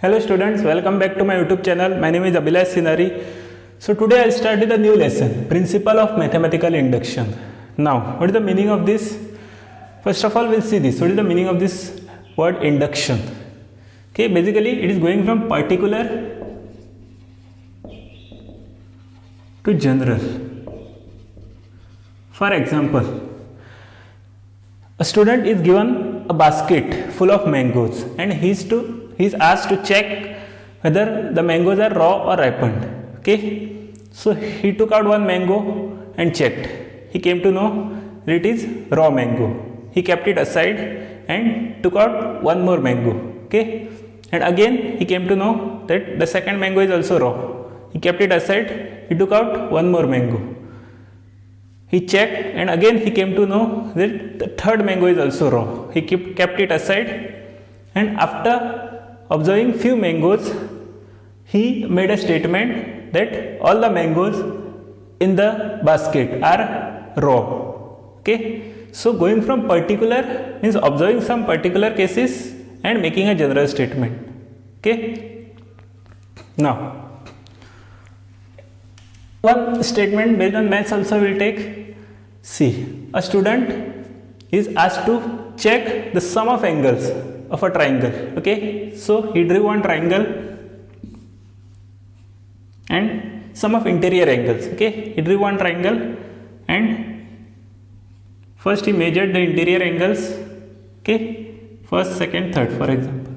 Hello students, welcome back to my YouTube channel. My name is Abhilash Sinari. So today I'll start with a new lesson, Principle of Mathematical Induction. Now, what is the meaning of this? First of all, we'll see this. What is the meaning of this word induction? Okay, basically it is going from particular to general. For example, a student is given a basket full of mangoes and he is asked to check whether the mangoes are raw or ripened. Okay, so he took out one mango and checked. He came to know that it is raw mango. He kept it aside and took out one more mango. Okay, and again he came to know that the second mango is also raw. He kept it aside. He took out one more mango. He checked and again he came to know that the third mango is also raw. He kept it aside, and after observing few mangoes, he made a statement that all the mangoes in the basket are raw. Okay, so going from particular means observing some particular cases and making a general statement. Okay, now one statement based on maths also will take. See, a student is asked to check the sum of angles of a triangle. Okay, so he drew one triangle and sum of interior angles. Okay, he drew one triangle and first he measured the interior angles. Okay, first, second, third, for example.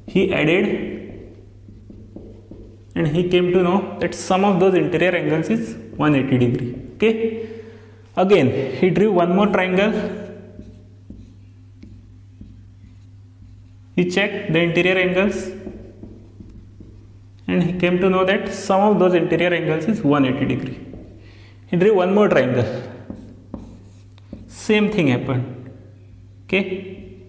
He added and he came to know that sum of those interior angles is 180 degree. Okay, again he drew one more triangle. He checked the interior angles and he came to know that sum of those interior angles is 180 degree. He drew one more triangle. Same thing happened. Okay,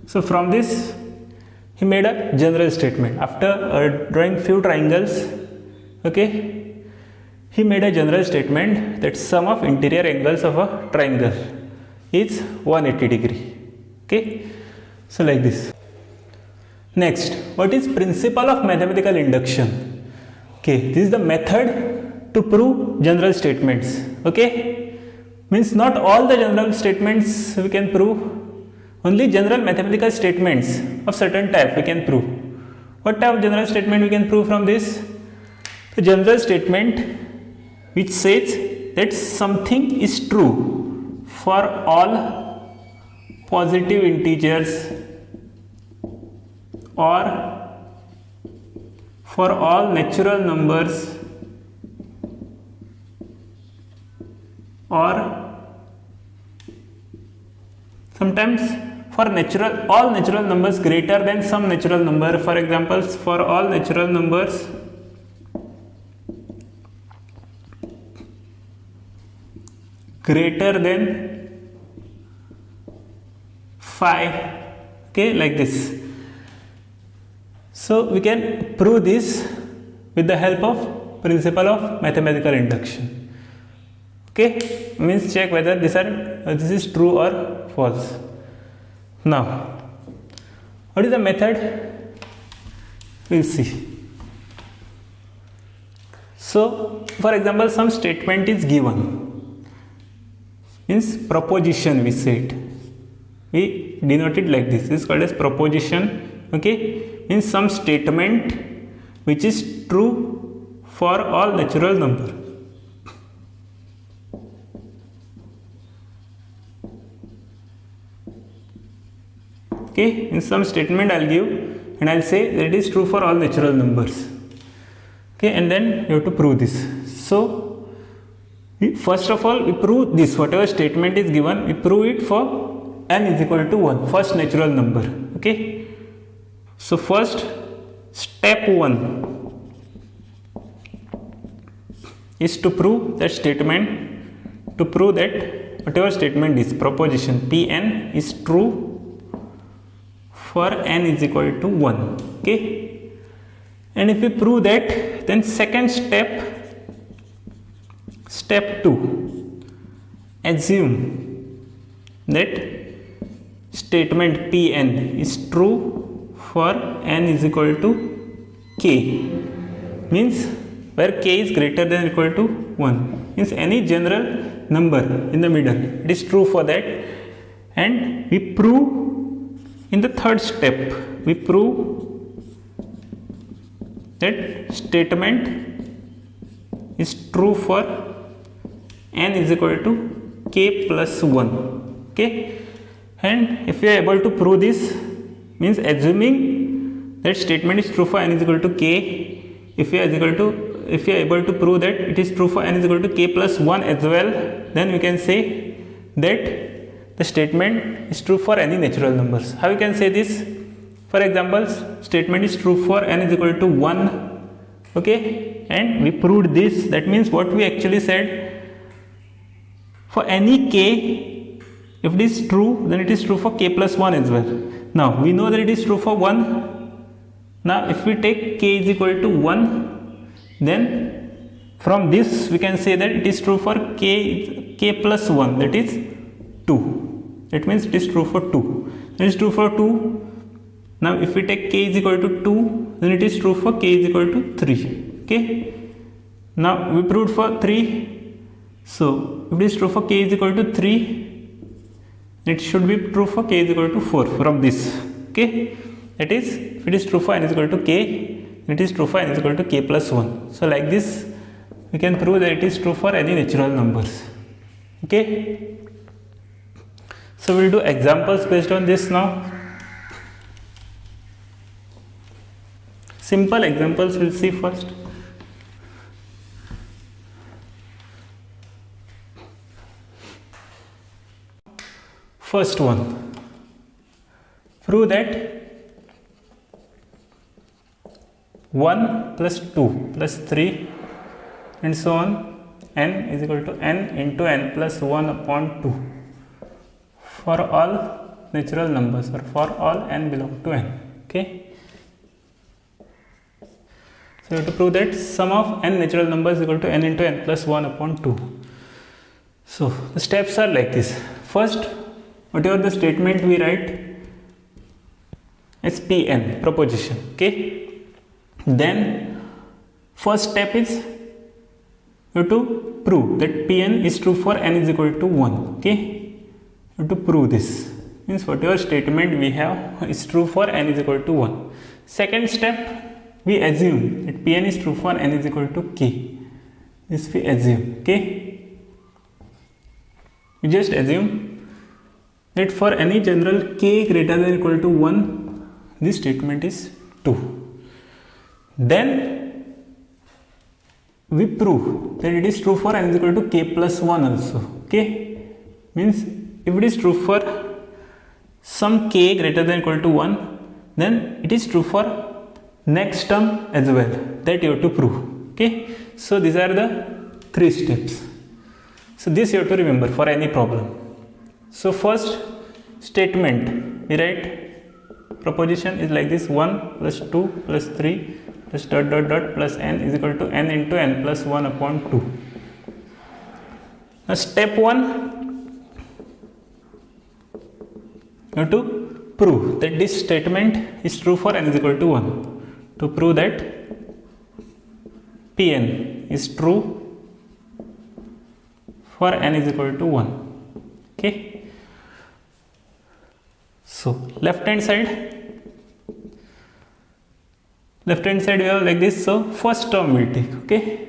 so from this he made a general statement. After drawing few triangles, okay, he made a general statement that sum of interior angles of a triangle is 180 degree. Okay, so like this. Next, what is principle of mathematical induction? Okay, this is the method to prove general statements. Okay, means not all the general statements we can prove. Only general mathematical statements of certain type we can prove. What type of general statement we can prove from this? The general statement which says that something is true for all positive integers or for all natural numbers or sometimes for all natural numbers greater than some natural number. For example, for all natural numbers greater than 5. Okay, like this. So we can prove this with the help of principle of mathematical induction. Okay, means check whether this is true or false. Now, what is the method? We'll see. So, for example, some statement is given. Means proposition we said. We denote it like this. This is called as proposition. Okay, means some statement which is true for all natural number. Okay, in some statement I'll give and I'll say that it is true for all natural numbers. Okay, and then you have to prove this. So, first of all, we prove this. Whatever statement is given, we prove it for n is equal to 1, first natural number. Okay, so first step 1 is to prove that statement, to prove that whatever statement is proposition Pn is true for n is equal to 1. Okay, and if we prove that, then second step 2, assume that statement Pn is true for n is equal to k, means where k is greater than or equal to 1, means any general number in the middle, it is true for that. And we prove in the third step, we prove that statement is true for n is equal to k plus 1. Okay, and if we are able to prove this, means assuming that statement is true for n is equal to k, if we are able to prove that it is true for n is equal to k plus 1 as well, then we can say that the statement is true for any natural numbers. How we can say this? For example, statement is true for n is equal to 1. Okay, and we proved this. That means what we actually said, for any k, if it is true, then it is true for k plus 1 as well. Now we know that it is true for 1. Now if we take k is equal to 1, then from this we can say that it is true for k plus 1, that is 2. That means it is true for 2. It is true for 2. Now if we take k is equal to 2, then it is true for k is equal to 3. Okay, now we proved for 3. So if it is true for k is equal to 3, it should be true for k is equal to 4 from this. Okay, that is, if it is true for n is equal to k, it is true for n is equal to k plus 1. So like this we can prove that it is true for any natural numbers. Okay, so we'll do examples based on this now. Simple examples we'll see first. First one, prove that 1 plus 2 plus 3 and so on, n is equal to n into n plus 1 upon 2 for all natural numbers, or for all n belong to n. Okay, so you have to prove that sum of n natural numbers is equal to n into n plus 1 upon 2. So the steps are like this. First, whatever the statement we write as Pn, proposition. Okay, then first step is you have to prove that Pn is true for n is equal to 1. Okay, you have to prove this, means whatever statement we have is true for n is equal to 1. Second step, we assume that Pn is true for n is equal to k. This we assume. Okay, we just assume that for any general k greater than or equal to 1, this statement is 2. Then we prove that it is true for n is equal to k plus 1 also. Okay, means if it is true for some k greater than or equal to 1, then it is true for next term as well, that you have to prove. Okay, so these are the 3 steps. So this you have to remember for any problem. So first statement, we write proposition is like this: 1 plus 2 plus 3 plus dot dot dot plus n is equal to n into n plus 1 upon 2. Now step 1, you have to prove that this statement is true for n is equal to 1. To prove that Pn is true for n is equal to 1. Okay, so left hand side we have like this. So first term we take. Okay,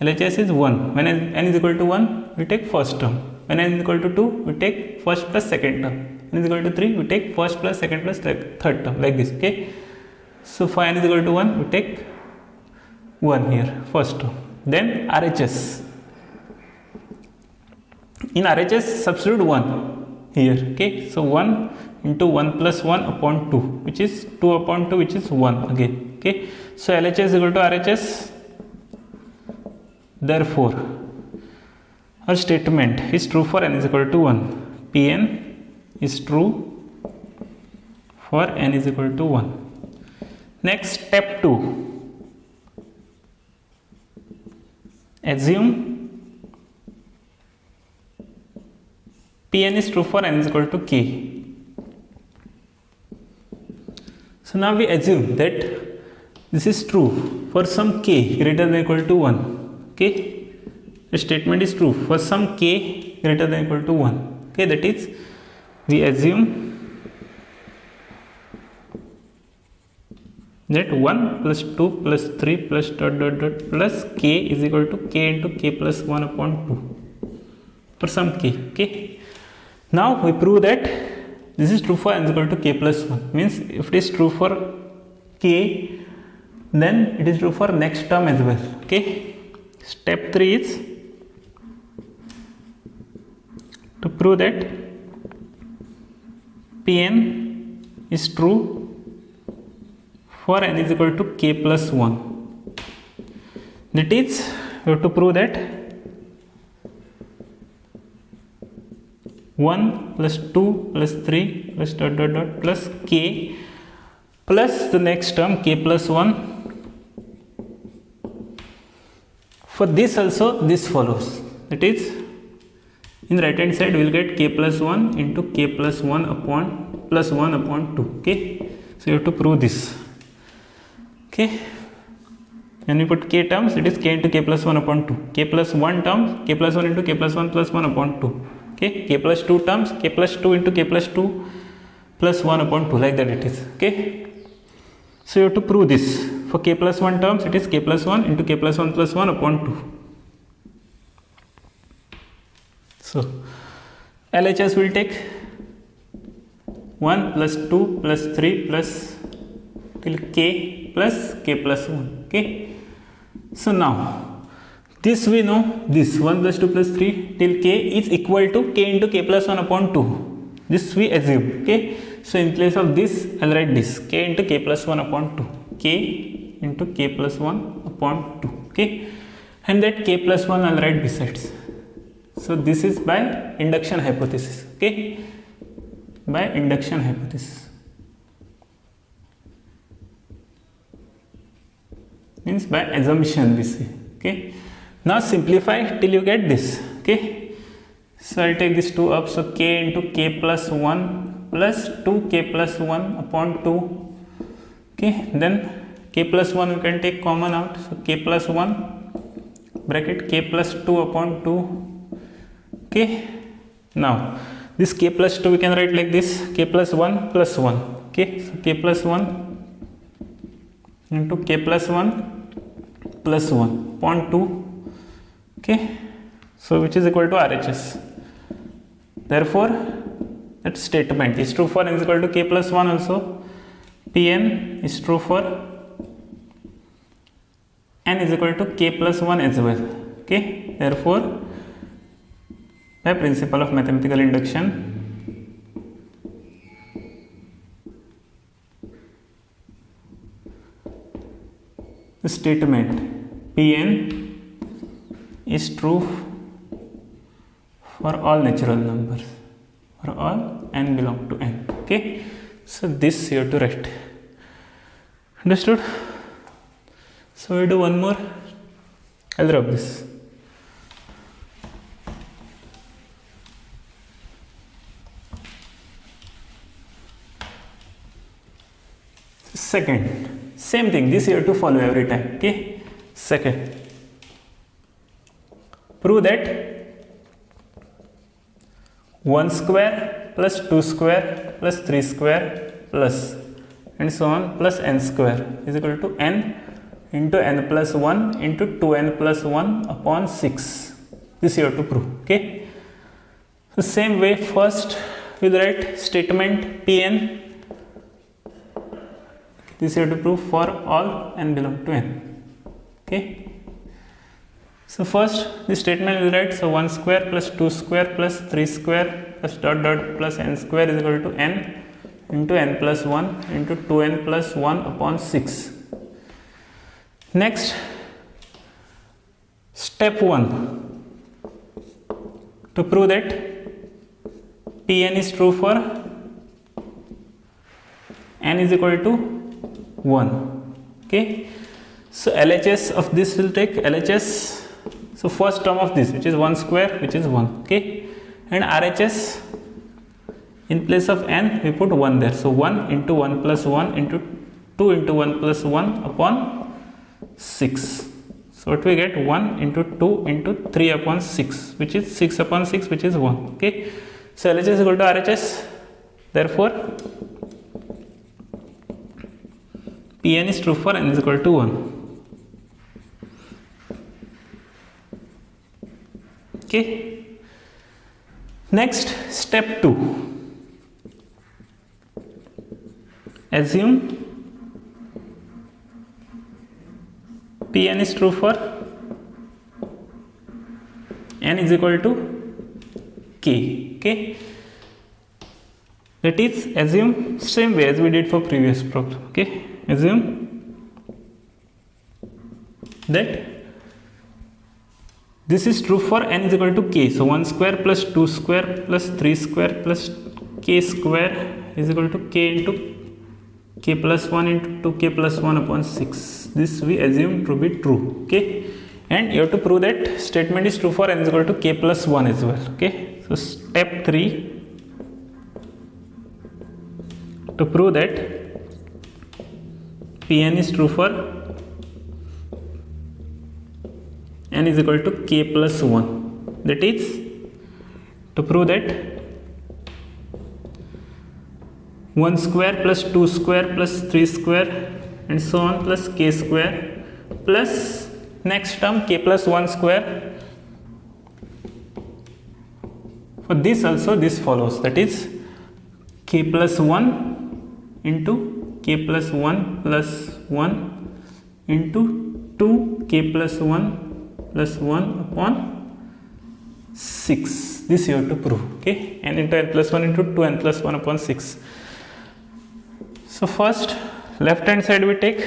LHS is 1. When n is equal to 1, we take first term. When n is equal to 2, we take first plus second term. N is equal to 3, we take first plus second plus third term, like this. Okay, so for n is equal to 1, we take 1 here, first term. Then RHS. In RHS, substitute 1 here. Okay, so 1 into 1 plus 1 upon 2, which is 2 upon 2, which is 1 again. Okay, so LHS is equal to RHS. Therefore our statement is true for n is equal to 1. Pn is true for n is equal to 1. Next, step 2, assume Pn is true for n is equal to k. So now we assume that this is true for some k greater than equal to 1. Okay, the statement is true for some k greater than equal to 1. Okay, that is, we assume that 1 plus 2 plus 3 plus dot dot dot plus k is equal to k into k plus 1 upon 2 for some k. Okay, now we prove that this is true for n is equal to k plus 1. Means if it is true for k, then it is true for next term as well. Okay, step 3 is to prove that Pn is true for n is equal to k plus 1. That is, we have to prove that 1 plus 2 plus 3 plus dot dot dot plus k plus the next term k plus 1. For this also this follows. That is, in the right hand side we will get k plus 1 into k plus 1 upon plus 1 upon 2. Okay, so you have to prove this. Okay, when we put k terms, it is k into k plus 1 upon 2. K plus 1 terms, k plus 1 into k plus 1 plus 1 upon 2. Okay, k plus 2 terms, k plus 2 into k plus 2 plus 1 upon 2, like that it is. Okay, so you have to prove this. For k plus 1 terms, it is k plus 1 into k plus 1 plus 1 upon 2. So LHS will take 1 plus 2 plus 3 plus till k plus k plus 1. Okay, so now this we know, this 1 plus 2 plus 3 till k is equal to k into k plus 1 upon 2. This we assume. Okay, so in place of this I'll write this k into k plus 1 upon 2, k into k plus 1 upon 2. Okay, and that k plus 1 I'll write besides. So this is by induction hypothesis. Okay, by induction hypothesis, means by assumption we say. Okay, now simplify till you get this. Okay, so I'll take this 2 up, so k into k plus 1 plus 2k plus 1 upon 2. Okay, then k plus 1 we can take common out, so k plus 1 bracket k plus 2 upon 2. Okay, now this k plus 2 we can write like this, k plus 1 plus 1. Okay, so k plus 1 into k plus 1 plus 1 upon 2. Okay, so which is equal to RHS. Therefore that statement is true for n is equal to k plus 1 also. Pn is true for n is equal to k plus 1 as well. Okay, therefore by principle of mathematical induction, the statement Pn is true for all natural numbers, for all n belong to n. Okay, so this you have to write. Understood? So we do one more. I'll rub this. Second, same thing, this you have to follow every time. Okay, second, prove that 1 square plus 2 square plus 3 square plus and so on plus n square is equal to n into n plus 1 into 2n plus 1 upon 6. This you have to prove. Okay, so same way, first we'll write statement Pn. This you have to prove for all n belong to n. Okay, so first this statement will write, so 1 square plus 2 square plus 3 square plus dot dot plus n square is equal to n into n plus 1 into 2n plus 1 upon 6. Next, step 1, to prove that Pn is true for n is equal to 1. Okay, so LHS of this will take LHS, so first term of this, which is 1 square, which is 1. Okay, and RHS, in place of n we put 1 there, so 1 into 1 plus 1 into 2 into 1 plus 1 upon 6. So what we get? 1 into 2 into 3 upon 6, which is 6 upon 6, which is 1. Okay. So LHS is equal to RHS. Therefore, Pn is true for n is equal to 1. Okay. Next, step 2. Assume Pn is true for n is equal to k. Okay. That is, assume same way as we did for previous problem. Okay. Assume that this is true for n is equal to k. So 1 square plus 2 square plus 3 square plus k square is equal to k into k plus 1 into 2k plus 1 upon 6. This we assume to be true. Okay. And you have to prove that statement is true for n is equal to k plus 1 as well. Okay. So step 3, to prove that Pn is true for n is equal to k plus 1. That is, to prove that 1 square plus 2 square plus 3 square and so on plus k square plus next term k plus 1 square. For this also this follows, that is k plus 1 into k plus 1 plus 1 into 2 k plus 1 plus 1 upon 6. This you have to prove. Okay. n into n plus 1 into 2n plus 1 upon 6. So first left hand side we take.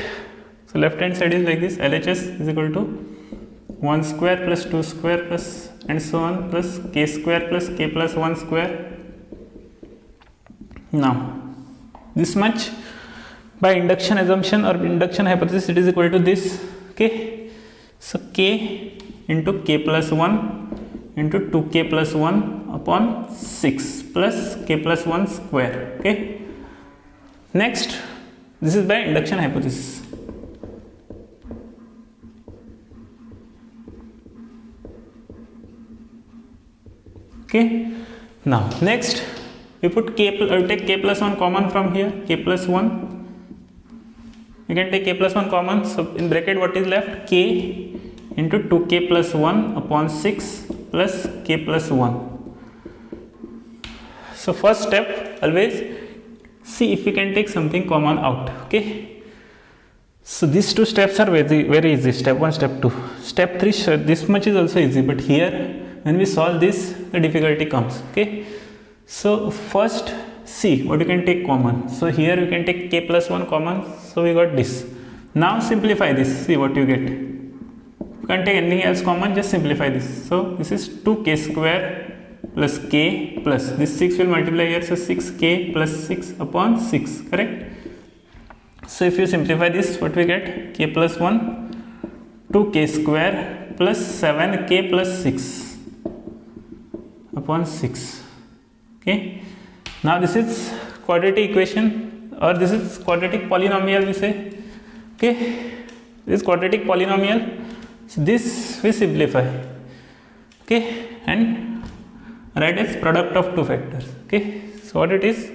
So left hand side is like this. LHS is equal to 1 square plus 2 square plus and so on plus k square plus k plus 1 square. Now this much by induction assumption or induction hypothesis, it is equal to this. Okay. So k into k plus 1 into 2k plus 1 upon 6 plus k plus 1 square. Okay. Next, this is by induction hypothesis. Okay. Now next we put take k plus 1 common from here. K plus 1, we can take k plus 1 common. So in bracket what is left? K into 2k plus 1 upon 6 plus k plus 1. So first step, always see if we can take something common out. Okay. So these two steps are very easy. Step 1, step 2. Step 3, this much is also easy, but here when we solve this, the difficulty comes. Okay. So first see what you can take common. So here you can take k plus 1 common. So we got this. Now simplify this. See what you get. You can't take anything else common, just simplify this. So this is 2k square plus k plus this 6 will multiply here. So 6k plus 6 upon 6. Correct. So if you simplify this, what we get? K plus 1, 2k square plus 7k plus 6 upon 6. Okay. Now this is quadratic equation, or this is quadratic polynomial we say. Okay. This is quadratic polynomial. So this we simplify. Okay. And write as product of two factors. Okay. So what it is?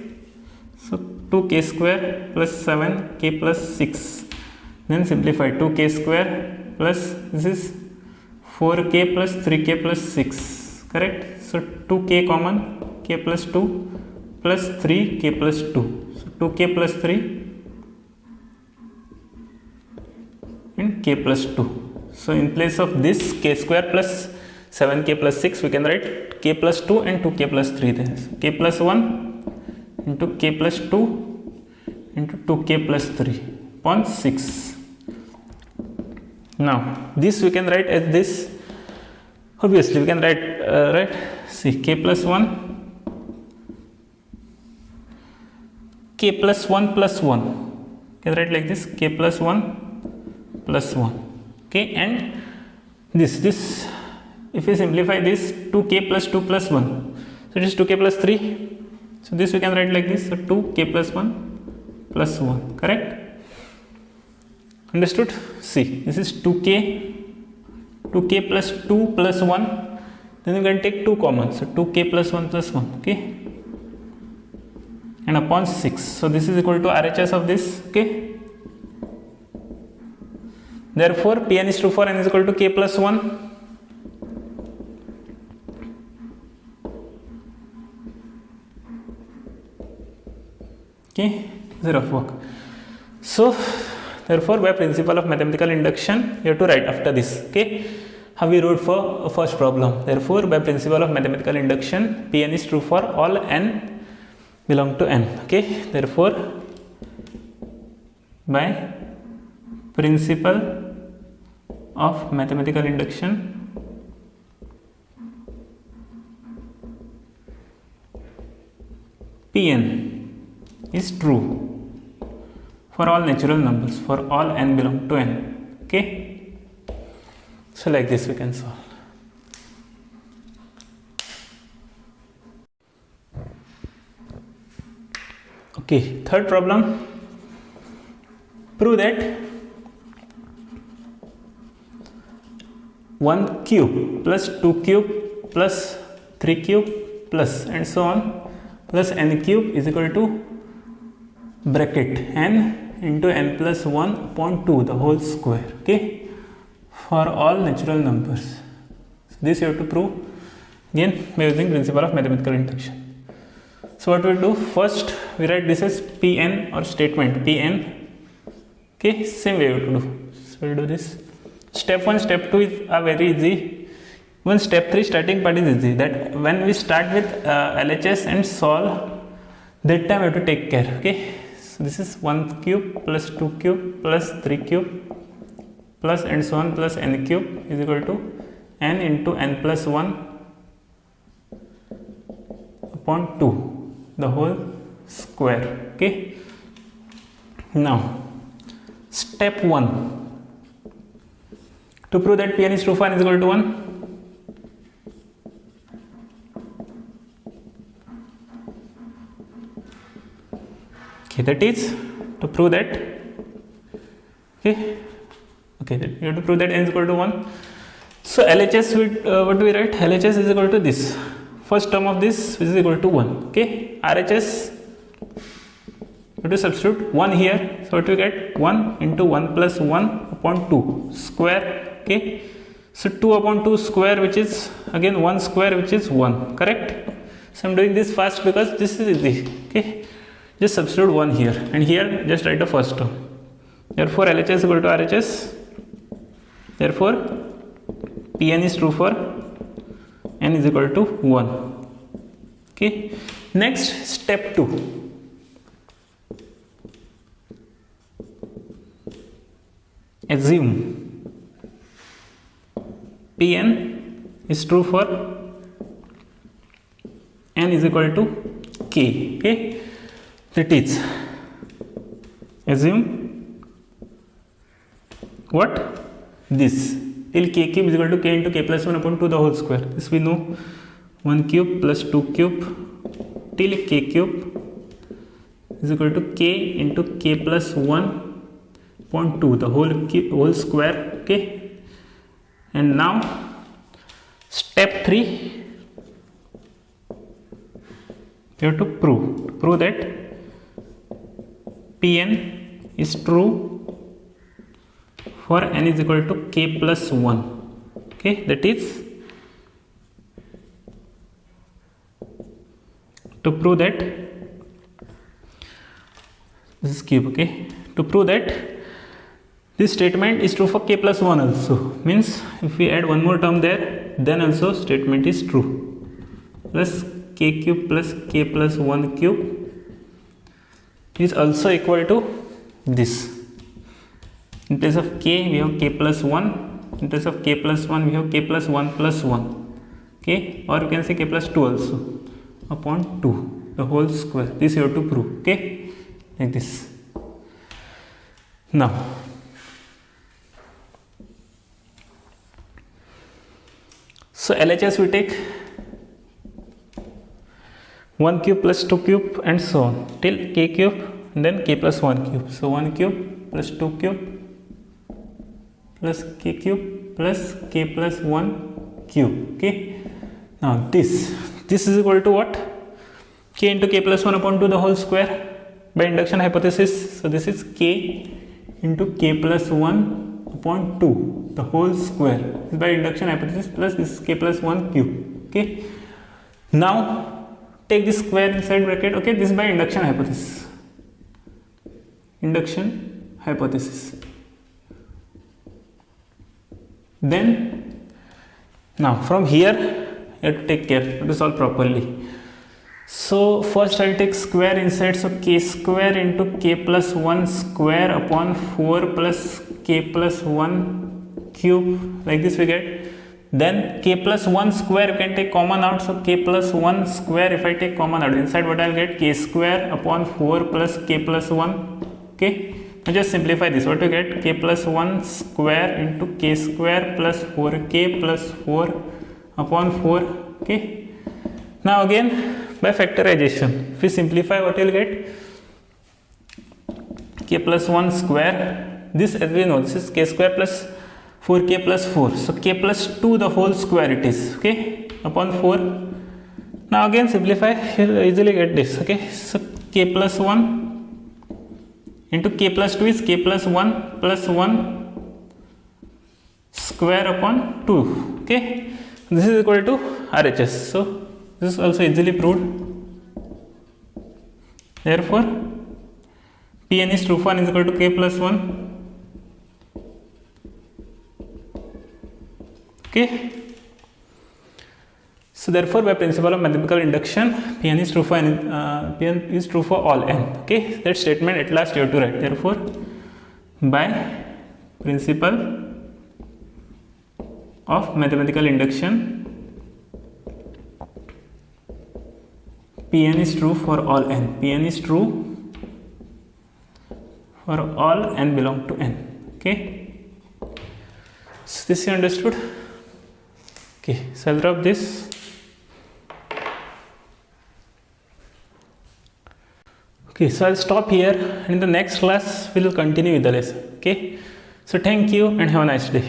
So 2k square plus 7k plus 6. Then simplify 2k square plus this is 4k plus 3k plus 6. Correct. So 2k common, k plus 2 plus 3 k plus 2. So 2k plus 3 and k plus 2. So in place of this k square plus 7k plus 6, we can write k plus 2 and 2k plus 3 there. So k plus 1 into k plus 2 into 2k plus 3 upon 6. Now this we can write as this. Obviously we can write right, see k plus 1, k plus 1 plus 1, you can write like this, k plus 1 plus 1. Okay. And this if we simplify this, 2k plus 2 plus 1, so it is 2k plus 3. So this we can write like this, so 2k plus 1 plus 1. Correct. Understood? See, this is 2k plus 2 plus 1, then you can take 2 common, so 2k plus 1 plus 1, okay, and upon 6. So this is equal to RHS of this, okay. Therefore Pn is true for n is equal to k plus 1. Okay, 0 of work. So therefore by principle of mathematical induction you have to write after this, okay, how we wrote for first problem. Therefore by principle of mathematical induction Pn is true for all n belong to n, okay. Therefore by principle of mathematical induction Pn is true for all natural numbers, for all n belong to n, okay. So like this we can solve. Okay, third problem. Prove that 1 cube plus 2 cube plus 3 cube plus and so on plus n cube is equal to bracket n into n plus 1 upon 2 the whole square, okay, for all natural numbers. So this you have to prove again by using principle of mathematical induction. So what we do, first we write this as Pn or statement Pn, okay, same way we have to do. So we will do this. Step 1, step 2 are very easy. Even step 3 starting part is easy, that when we start with LHS and solve, that time we have to take care, okay. So this is 1 cube plus 2 cube plus 3 cube plus and so on plus n cube is equal to n into n plus 1 upon 2 the whole square, okay. Now step 1, to prove that Pn is true for n is equal to 1, okay, that is to prove that, okay, that you have to prove that n is equal to 1. So LHS with what do we write? LHS is equal to this first term of this, which is equal to 1, okay. RHS you have to substitute 1 here, so what do we get? 1 into 1 plus 1 upon 2 square, okay. So 2 upon 2 square, which is again 1 square, which is 1, correct. So I'm doing this fast because this is easy, okay. Just substitute 1 here and here just write the first term. Therefore LHS is equal to RHS. Therefore Pn is true for n is equal to 1, okay. Next step 2, assume Pn is true for n is equal to k, okay. That is, assume what? This till k cube is equal to k into k plus 1 upon 2 the whole square. This we know, 1 cube plus 2 cube till k cube is equal to k into k plus 1 upon 2 the whole square, okay. And now step 3, you have to prove that Pn is true for n is equal to k plus 1, okay. That is to prove that this is cube, okay. To prove that this statement is true for k plus 1 also, means if we add one more term there, then also statement is true, plus k cube plus k plus 1 cube is also equal to this. In place of k we have k plus 1, in place of k plus 1 we have k plus 1 plus 1, okay, or you can say k plus 2 also upon 2 the whole square. This you have to prove, okay, like this. Now so LHS we take 1 cube plus 2 cube and so on till k cube and then k plus 1 cube. So 1 cube plus 2 cube plus k cube plus k plus 1 cube. Okay, now this is equal to what? K into k plus 1 upon 2 the whole square by induction hypothesis. So this is k into k plus 1 upon 2 the whole square by induction hypothesis, plus this is k plus 1 cube. Okay, now take this square inside bracket. Okay, this is by induction hypothesis. Then now from here you have to take care to solve properly. So first I'll take square inside, so k square into k plus 1 square upon 4 plus k plus 1 cube, like this we get. Then k plus 1 square you can take common out, so k plus 1 square if I take common out, inside what I'll get? K square upon 4 plus k plus 1. Okay, now just simplify this. What you get? K plus 1 square into k square plus 4k plus 4 upon 4. Okay, now again by factorization, if we simplify, what you will get? K plus 1 square, this as we know, this is k square plus 4k plus 4, so k plus 2 the whole square it is. Okay, upon 4. Now again simplify, you'll easily get this. Okay, so k plus 1 into k plus 2 is k plus 1 plus 1 square upon 2. Okay, this is equal to RHS. So this is also easily proved. Therefore Pn is true for n is equal to k plus 1. Okay, so therefore by principle of mathematical induction, Pn is true for n, Pn is true for all n. Okay, that statement at last you have to write. Therefore by principle of mathematical induction, Pn is true for all n. Pn is true for all n belong to n. Okay, so this you understood. Okay, so I'll drop this. Okay, so I'll stop here, and in the next class we will continue with the lesson. Okay, so thank you and have a nice day.